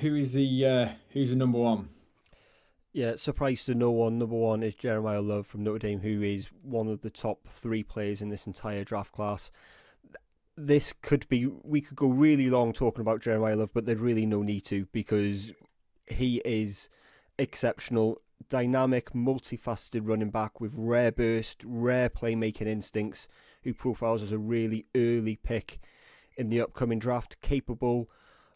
Who's the number one? Yeah, surprise to no one. Number one is Jeremiah Love from Notre Dame, who is one of the top three players in this entire draft class. This could be, we could go really long talking about Jeremiah Love, but there's really no need to because he is exceptional, dynamic, multifaceted running back with rare burst, rare playmaking instincts, who profiles as a really early pick in the upcoming draft, capable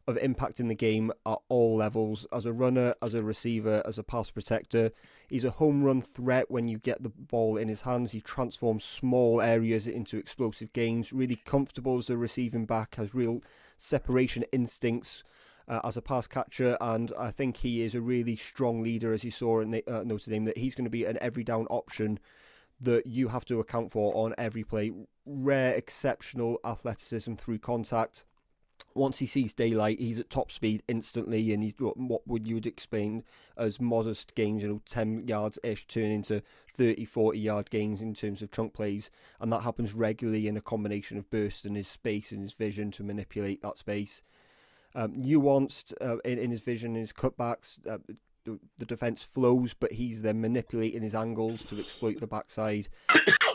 of impacting the game at all levels as a runner, as a receiver, as a pass protector. He's a home run threat when you get the ball in his hands. He transforms small areas into explosive gains, really comfortable as a receiving back, has real separation instincts as a pass catcher, and I think he is a really strong leader, as you saw in Notre Dame, that he's going to be an every down option that you have to account for on every play. Rare, exceptional athleticism through contact. Once he sees daylight, he's at top speed instantly, and he's what would you would explain as modest gains, 10 yards ish, turn into 30, 40-yard gains in terms of chunk plays, and that happens regularly in a combination of burst and his space and his vision to manipulate that space. Nuanced in his vision, his cutbacks. The defense flows, but he's then manipulating his angles to exploit the backside.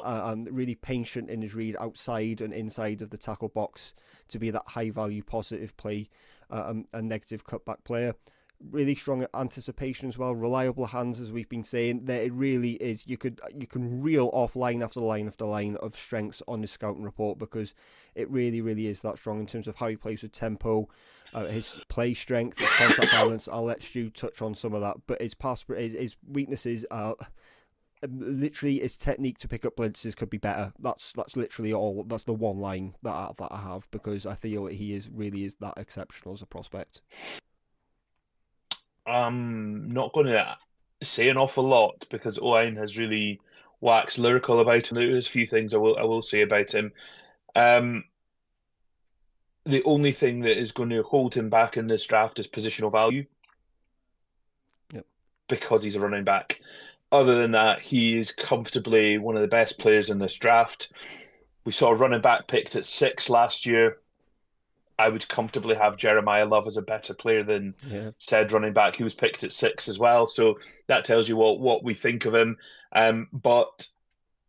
And really patient in his read outside and inside of the tackle box to be that high value positive play and negative cutback player. Really strong at anticipation as well, reliable hands, as we've been saying. There it really is. You can reel off line after line after line of strengths on his scouting report because it really is that strong in terms of how he plays with tempo, his play strength, his contact balance. I'll let Stu touch on some of that, but his weaknesses are literally his technique to pick up blitzes could be better. That's literally all. That's the one line that I have because I feel that he really is that exceptional as a prospect. I'm not going to say an awful lot because Owen has really waxed lyrical about him. There's a few things I will say about him. Um, the only thing that is going to hold him back in this draft is positional value Yep. because he's a running back. Other than that, he is comfortably one of the best players in this draft. We saw a running back picked at 6 last year. I would comfortably have Jeremiah Love as a better player than said running back who was picked at 6 as well. So that tells you what we think of him. But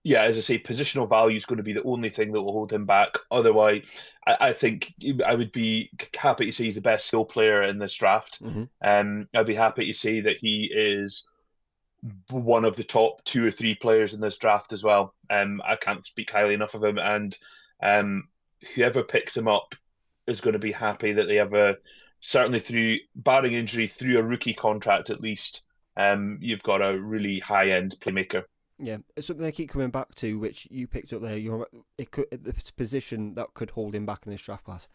yeah, as I say, positional value is going to be the only thing that will hold him back. Otherwise, I think I would be happy to say he's the best skill player in this draft. I'd be happy to say that he is one of the top 2 or 3 players in this draft as well. I can't speak highly enough of him, and whoever picks him up is going to be happy that they have certainly through barring injury through a rookie contract at least. You've got a really high end playmaker. Yeah, it's something I keep coming back to, which you picked up there. It could the position that could hold him back in this draft class.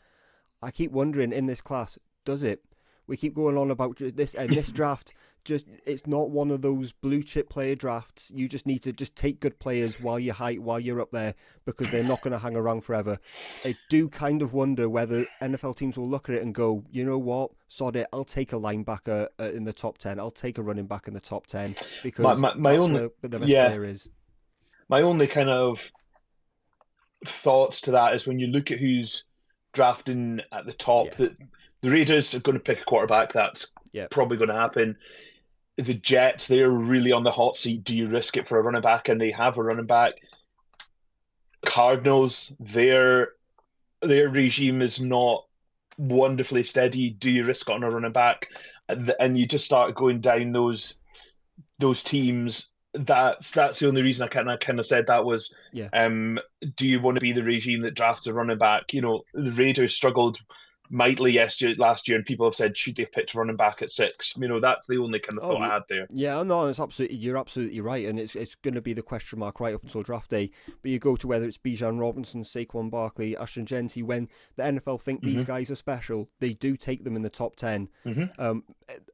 I keep wondering in this class, does it? We keep going on about this and this draft. Just it's not one of those blue chip player drafts. You just need to just take good players while you're up there because they're not going to hang around forever. I do kind of wonder whether NFL teams will look at it and go, you know what, sod it. I'll take a linebacker in the top 10. I'll take a running back in the top 10 because My that's only where the best player is. my only kind of thoughts to that is when you look at who's drafting at the top, that the Raiders are going to pick a quarterback. That's probably going to happen. The Jets, they're really on the hot seat. Do you risk it for a running back? And they have a running back. Cardinals, their regime is not wonderfully steady. Do you risk it on a running back? And you just start going down those teams. That's the only reason I kind of said that was, do you want to be the regime that drafts a running back? The Raiders struggled mightily last year, and people have said, should they have picked running back at 6? That's the only kind of thought I had there. Yeah, no, you're absolutely right, and it's going to be the question mark right up until draft day. But you go to whether it's Bijan Robinson, Saquon Barkley, Ashton Genty, when the NFL think these guys are special, they do take them in the top 10.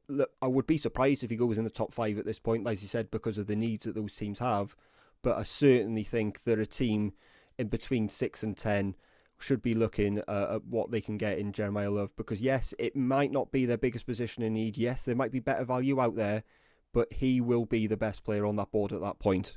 Look, I would be surprised if he goes in the top 5 at this point, as you said, because of the needs that those teams have. But I certainly think that a team in between 6 and 10 should be looking at what they can get in Jeremiah Love, because yes, it might not be their biggest position in need. Yes, there might be better value out there, but he will be the best player on that board at that point.